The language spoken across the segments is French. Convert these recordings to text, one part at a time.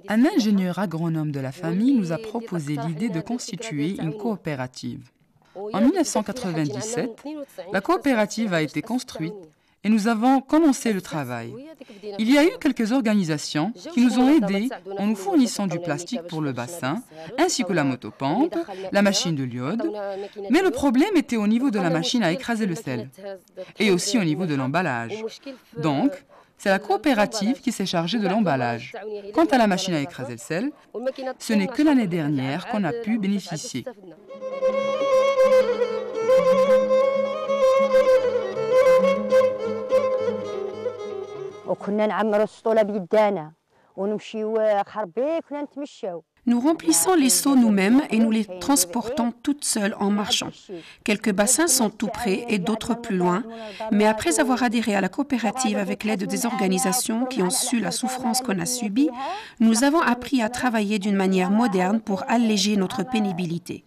Un ingénieur agronome de la famille nous a proposé l'idée de constituer une coopérative. En 1997, la coopérative a été construite et nous avons commencé le travail. Il y a eu quelques organisations qui nous ont aidés en nous fournissant du plastique pour le bassin, ainsi que la motopompe, la machine de l'iode. Mais le problème était au niveau de la machine à écraser le sel et aussi au niveau de l'emballage. Donc, c'est la coopérative qui s'est chargée de l'emballage. Quant à la machine à écraser le sel, ce n'est que l'année dernière qu'on a pu bénéficier. Nous remplissons les seaux nous-mêmes et nous les transportons toutes seules en marchant. Quelques bassins sont tout près et d'autres plus loin, mais après avoir adhéré à la coopérative avec l'aide des organisations qui ont su la souffrance qu'on a subie, nous avons appris à travailler d'une manière moderne pour alléger notre pénibilité.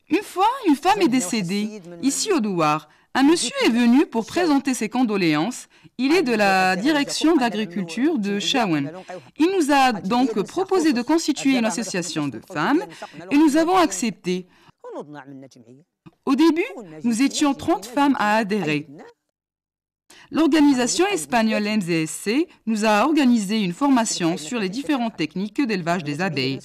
Une fois, une femme est décédée, ici au Douar. Un monsieur est venu pour présenter ses condoléances. Il est de la direction d'agriculture de Chaouen. Il nous a donc proposé de constituer une association de femmes et nous avons accepté. Au début, nous étions 30 femmes à adhérer. L'organisation espagnole MZSC nous a organisé une formation sur les différentes techniques d'élevage des abeilles.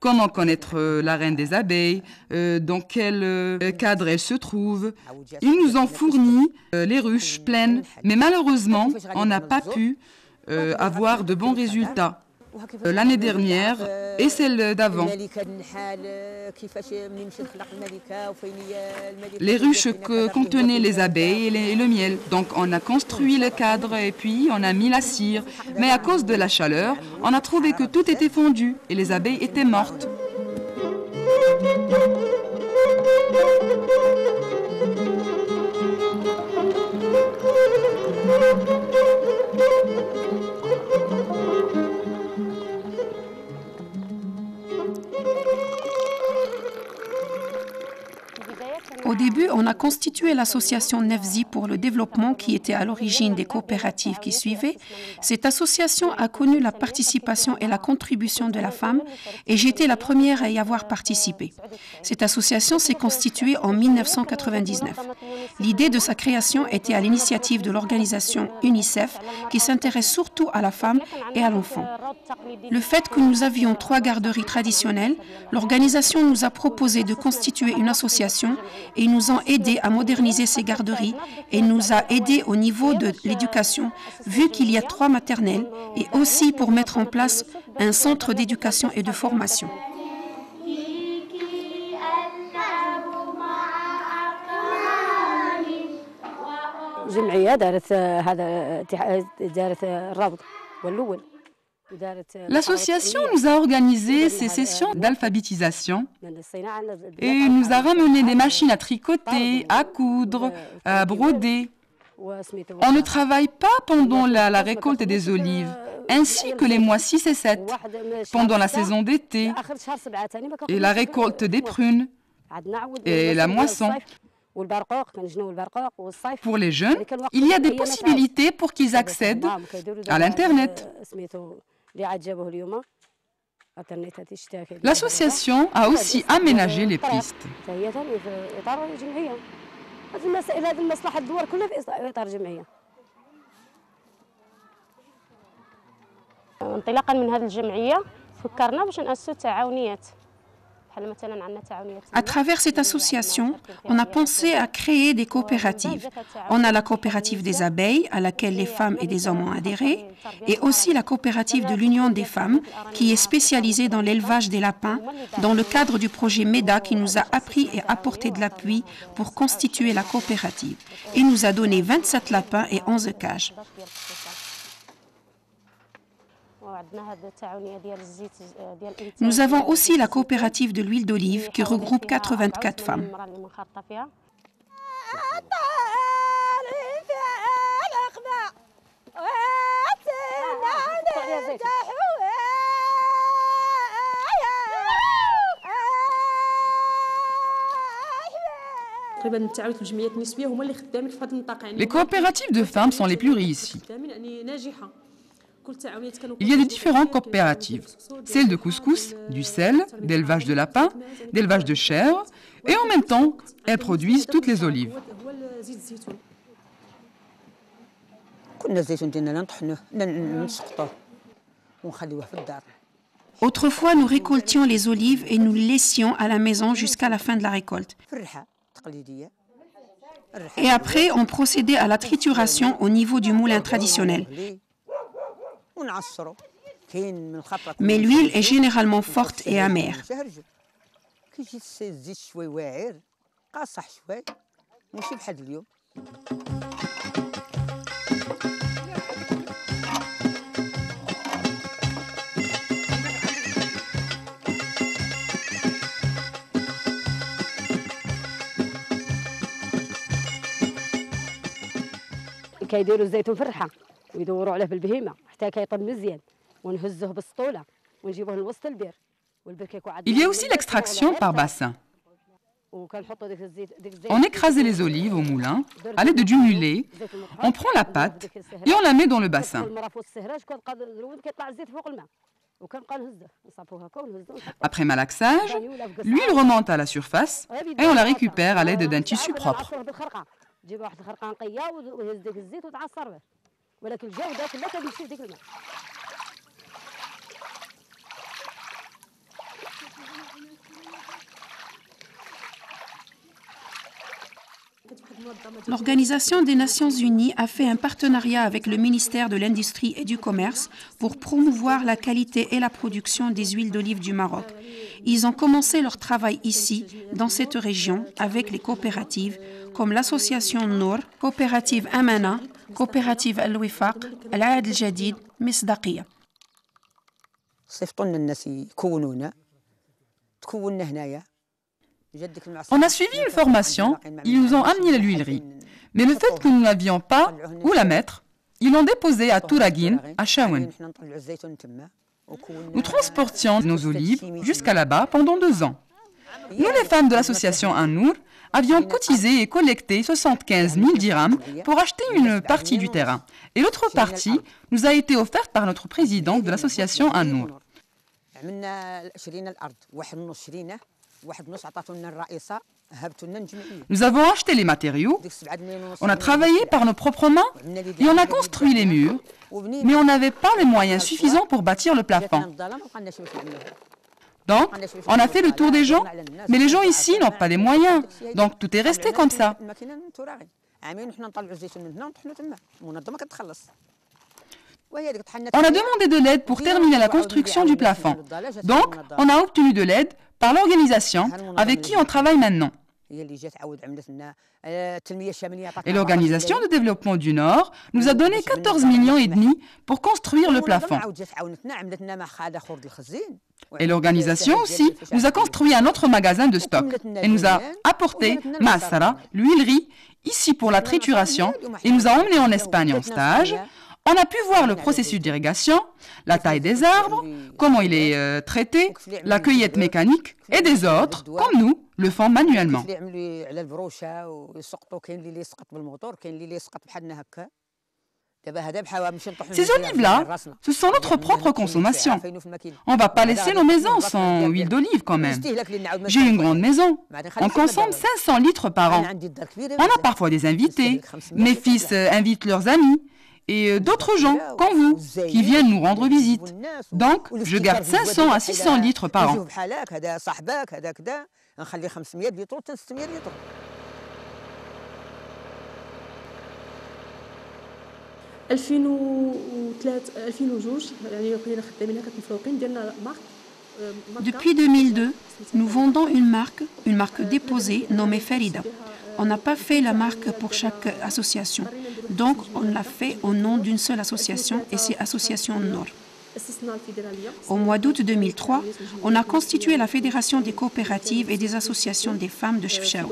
Comment connaître la reine des abeilles, dans quel cadre elle se trouve. Ils nous ont fourni les ruches pleines, mais malheureusement, on n'a pas pu avoir de bons résultats. L'année dernière et celle d'avant. Les ruches contenaient les abeilles et le miel. Donc on a construit le cadre et puis on a mis la cire. Mais à cause de la chaleur, on a trouvé que tout était fondu et les abeilles étaient mortes. Au début, on a constitué l'association Nefzi pour le développement qui était à l'origine des coopératives qui suivaient. Cette association a connu la participation et la contribution de la femme et j'étais la première à y avoir participé. Cette association s'est constituée en 1999. L'idée de sa création était à l'initiative de l'organisation UNICEF qui s'intéresse surtout à la femme et à l'enfant. Le fait que nous avions 3 garderies traditionnelles, l'organisation nous a proposé de constituer une association et nous ont aidés à moderniser ces garderies et nous a aidés au niveau de l'éducation, vu qu'il y a 3 maternelles, et aussi pour mettre en place un centre d'éducation et de formation. L'association nous a organisé ces sessions d'alphabétisation et nous a ramené des machines à tricoter, à coudre, à broder. On ne travaille pas pendant la récolte des olives, ainsi que les mois 6 et 7, pendant la saison d'été, et la récolte des prunes, et la moisson. Pour les jeunes, il y a des possibilités pour qu'ils accèdent à l'Internet. L'association a aussi aménagé les pistes. À travers cette association, on a pensé à créer des coopératives. On a la coopérative des abeilles, à laquelle les femmes et des hommes ont adhéré, et aussi la coopérative de l'Union des femmes, qui est spécialisée dans l'élevage des lapins, dans le cadre du projet MEDA qui nous a appris et apporté de l'appui pour constituer la coopérative. Et nous a donné 27 lapins et 11 cages. Nous avons aussi la coopérative de l'huile d'olive qui regroupe 84 femmes. Les coopératives de femmes sont les plus réussies. Il y a des différentes coopératives, celles de couscous, du sel, d'élevage de lapins, d'élevage de chèvres, et en même temps, elles produisent toutes les olives. Autrefois, nous récoltions les olives et nous les laissions à la maison jusqu'à la fin de la récolte. Et après, on procédait à la trituration au niveau du moulin traditionnel. Mais l'huile est généralement forte et amère. كيديروا الزيتون في الرحى ويدوروا عليه بالبهيمه حتى كيطب مزيان ونهزوه بالسطوله ونجيبوه لوسط البير والبير كيكون عندنا. Il y a aussi l'extraction par bassin. On écrasait les olives au moulin à l'aide du mulet, on prend la pâte et on la met dans le bassin. Après malaxage, l'huile remonte à la surface et on la récupère à l'aide d'un tissu propre. L'Organisation des Nations Unies a fait un partenariat avec le ministère de l'Industrie et du Commerce pour promouvoir la qualité et la production des huiles d'olive du Maroc. Ils ont commencé leur travail ici, dans cette région, avec les coopératives comme l'association Nour, coopérative Amana, coopérative Al-Wifaq, Al-Aad Al-Jadid, Misdaqiya. On a suivi une formation, ils nous ont amené à l'huilerie. Mais le fait que nous n'avions pas où la mettre, ils l'ont déposée à Touragin, à Chaouen. Nous transportions nos olives jusqu'à là-bas pendant 2 ans. Nous, les femmes de l'association An-Nour, avions cotisé et collecté 75 000 dirhams pour acheter une partie du terrain. Et l'autre partie nous a été offerte par notre président de l'association An-Nour. Nous avons acheté les matériaux, on a travaillé par nos propres mains et on a construit les murs, mais on n'avait pas les moyens suffisants pour bâtir le plafond. Donc, on a fait le tour des gens, mais les gens ici n'ont pas les moyens, donc tout est resté comme ça. On a demandé de l'aide pour terminer la construction du plafond, donc on a obtenu de l'aide par l'organisation avec qui on travaille maintenant. Et l'Organisation de développement du Nord nous a donné 14,5 millions pour construire le plafond. Et l'organisation aussi nous a construit un autre magasin de stock et nous a apporté Masara, l'huilerie, ici pour la trituration, et nous a emmenés en Espagne en stage. On a pu voir le processus d'irrigation, la taille des arbres, comment il est traité, la cueillette mécanique, et des autres, comme nous, le font manuellement. Ces olives-là, ce sont notre propre consommation. On ne va pas laisser nos maisons sans huile d'olive quand même. J'ai une grande maison. On consomme 500 litres par an. On a parfois des invités. Mes fils invitent leurs amis. Et d'autres gens, comme vous, qui viennent nous rendre visite. Donc, je garde 500 à 600 litres par an. Depuis 2002, nous vendons une marque déposée nommée Farida. On n'a pas fait la marque pour chaque association. Donc, on l'a fait au nom d'une seule association et c'est Association Nour. Au mois d'août 2003, on a constitué la Fédération des coopératives et des associations des femmes de Chefchaouen.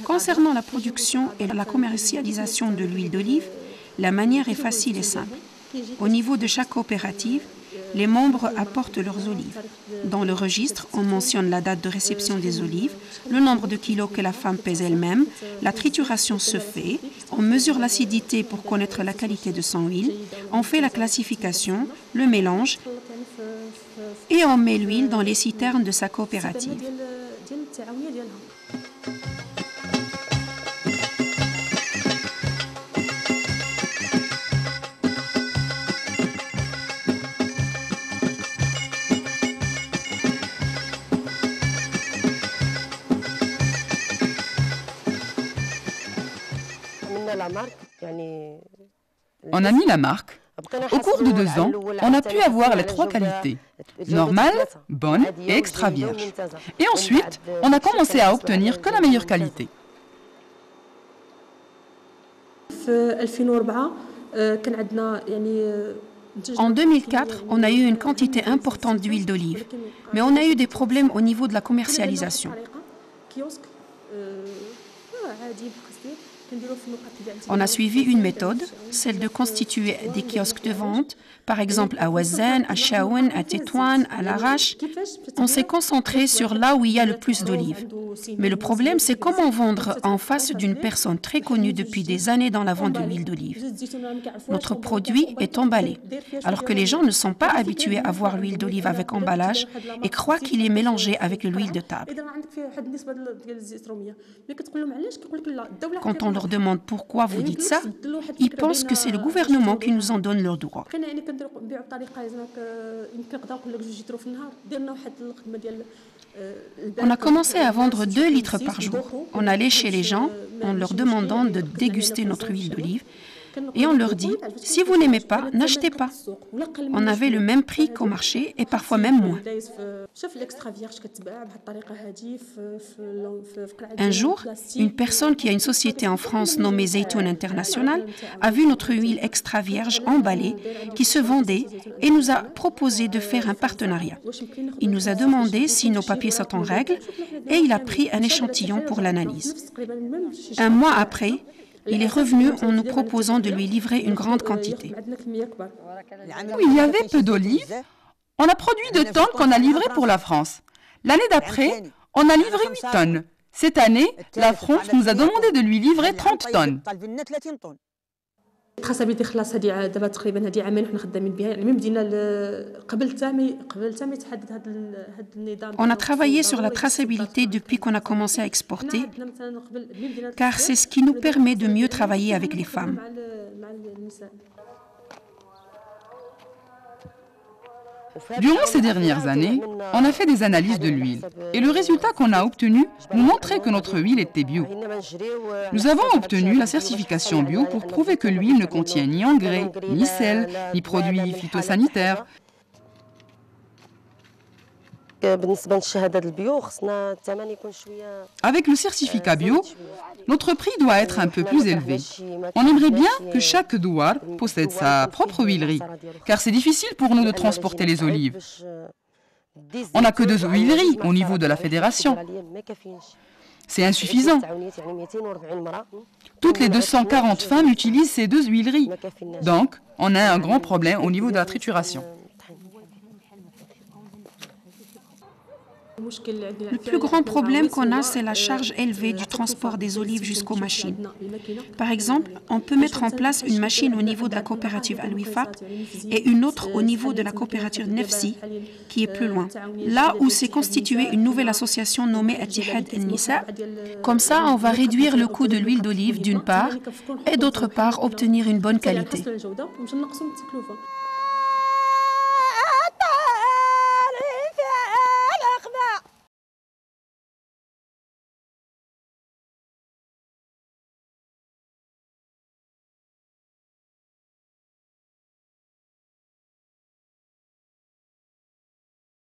Concernant la production et la commercialisation de l'huile d'olive, la manière est facile et simple. Au niveau de chaque coopérative, les membres apportent leurs olives. Dans le registre, on mentionne la date de réception des olives, le nombre de kilos que la femme pèse elle-même, la trituration se fait, on mesure l'acidité pour connaître la qualité de son huile, on fait la classification, le mélange et on met l'huile dans les citernes de sa coopérative. On a mis la marque. Au cours de 2 ans, on a pu avoir les 3 qualités, normale, bonne et extra vierge. Et ensuite, on a commencé à obtenir que la meilleure qualité. En 2004, on a eu une quantité importante d'huile d'olive, mais on a eu des problèmes au niveau de la commercialisation. On a suivi une méthode, celle de constituer des kiosques de vente, par exemple à Ouazzane, à Chaouen, à Tétouan, à Larache. On s'est concentré sur là où il y a le plus d'olives. Mais le problème, c'est comment vendre en face d'une personne très connue depuis des années dans la vente de l'huile d'olive. Notre produit est emballé, alors que les gens ne sont pas habitués à voir l'huile d'olive avec emballage et croient qu'il est mélangé avec l'huile de table. Quand on leur demande pourquoi vous dites ça, ils pensent que c'est le gouvernement qui nous en donne leurs droits. On a commencé à vendre 2 litres par jour. On allait chez les gens en leur demandant de déguster notre huile d'olive et on leur dit « Si vous n'aimez pas, n'achetez pas ». On avait le même prix qu'au marché et parfois même moins. Un jour, une personne qui a une société en France nommée Zaytoun International a vu notre huile extra vierge emballée qui se vendait et nous a proposé de faire un partenariat. Il nous a demandé si nos papiers sont en règle et il a pris un échantillon pour l'analyse. Un mois après, il est revenu en nous proposant de lui livrer une grande quantité. Où il y avait peu d'olives, on a produit 2 tonnes qu'on a livrées pour la France. L'année d'après, on a livré 8 tonnes. Cette année, la France nous a demandé de lui livrer 30 tonnes. On a travaillé sur la traçabilité depuis qu'on a commencé à exporter, car c'est ce qui nous permet de mieux travailler avec les femmes. Durant ces dernières années, on a fait des analyses de l'huile et le résultat qu'on a obtenu nous montrait que notre huile était bio. Nous avons obtenu la certification bio pour prouver que l'huile ne contient ni engrais, ni sel, ni produits phytosanitaires. Avec le certificat bio, notre prix doit être un peu plus élevé. On aimerait bien que chaque douar possède sa propre huilerie, car c'est difficile pour nous de transporter les olives. On n'a que 2 huileries au niveau de la fédération. C'est insuffisant. Toutes les 240 femmes utilisent ces 2 huileries. Donc, on a un grand problème au niveau de la trituration. Le plus grand problème qu'on a, c'est la charge élevée du transport des olives jusqu'aux machines. Par exemple, on peut mettre en place une machine au niveau de la coopérative Al-Wifaq et une autre au niveau de la coopérative Nefsi, qui est plus loin. Là où s'est constituée une nouvelle association nommée Attihad al-Nisa. Comme ça, on va réduire le coût de l'huile d'olive d'une part et d'autre part obtenir une bonne qualité.